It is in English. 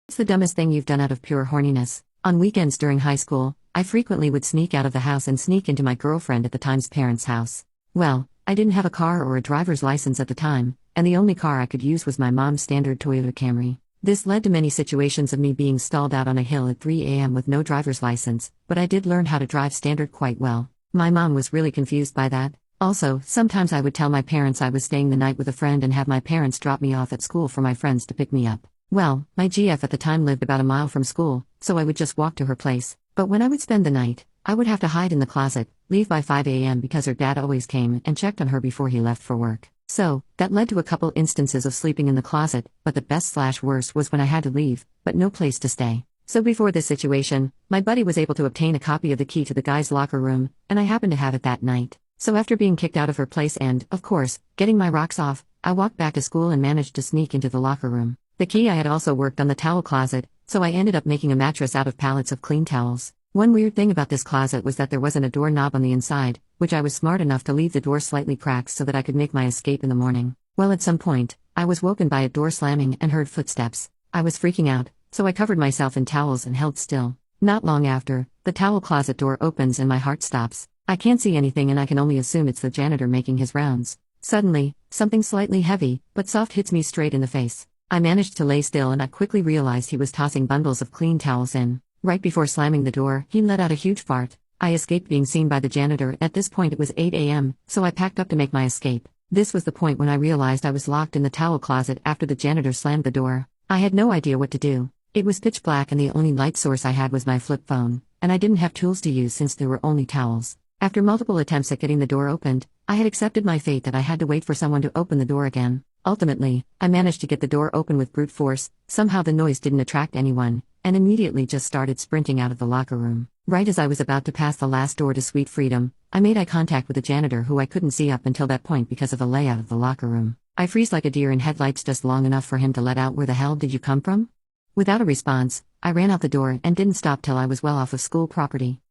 It's the dumbest thing you've done out of pure horniness. On weekends during high school, I frequently would sneak out of the house and sneak into my girlfriend at the time's parents' house. Well, I didn't have a car or a driver's license at the time, and the only car I could use was my mom's standard Toyota Camry. This led to many situations of me being stalled out on a hill at 3 a.m. with no driver's license, but I did learn how to drive standard quite well. My mom was really confused by that. Also, sometimes I would tell my parents I was staying the night with a friend and have my parents drop me off at school for my friends to pick me up. Well, my GF at the time lived about a mile from school, so I would just walk to her place. But when I would spend the night, I would have to hide in the closet, leave by 5 a.m. because her dad always came and checked on her before he left for work. So, that led to a couple instances of sleeping in the closet, but the best/worst was when I had to leave, but no place to stay. So before this situation, my buddy was able to obtain a copy of the key to the guy's locker room, and I happened to have it that night. So after being kicked out of her place and, of course, getting my rocks off, I walked back to school and managed to sneak into the locker room. The key I had also worked on the towel closet, so I ended up making a mattress out of pallets of clean towels. One weird thing about this closet was that there wasn't a doorknob on the inside, which I was smart enough to leave the door slightly cracked so that I could make my escape in the morning. Well, at some point, I was woken by a door slamming and heard footsteps. I was freaking out, so I covered myself in towels and held still. Not long after, the towel closet door opens and my heart stops. I can't see anything and I can only assume it's the janitor making his rounds. Suddenly, something slightly heavy, but soft hits me straight in the face. I managed to lay still and I quickly realized he was tossing bundles of clean towels in. Right before slamming the door, he let out a huge fart. I escaped being seen by the janitor. At this point it was 8 a.m., so I packed up to make my escape. This was the point when I realized I was locked in the towel closet after the janitor slammed the door. I had no idea what to do. It was pitch black and the only light source I had was my flip phone, and I didn't have tools to use since there were only towels. After multiple attempts at getting the door opened, I had accepted my fate that I had to wait for someone to open the door again. Ultimately, I managed to get the door open with brute force. Somehow the noise didn't attract anyone, and immediately just started sprinting out of the locker room. Right as I was about to pass the last door to sweet freedom, I made eye contact with the janitor who I couldn't see up until that point because of the layout of the locker room. I freeze like a deer in headlights just long enough for him to let out, "Where the hell did you come from?" Without a response, I ran out the door and didn't stop till I was well off of school property.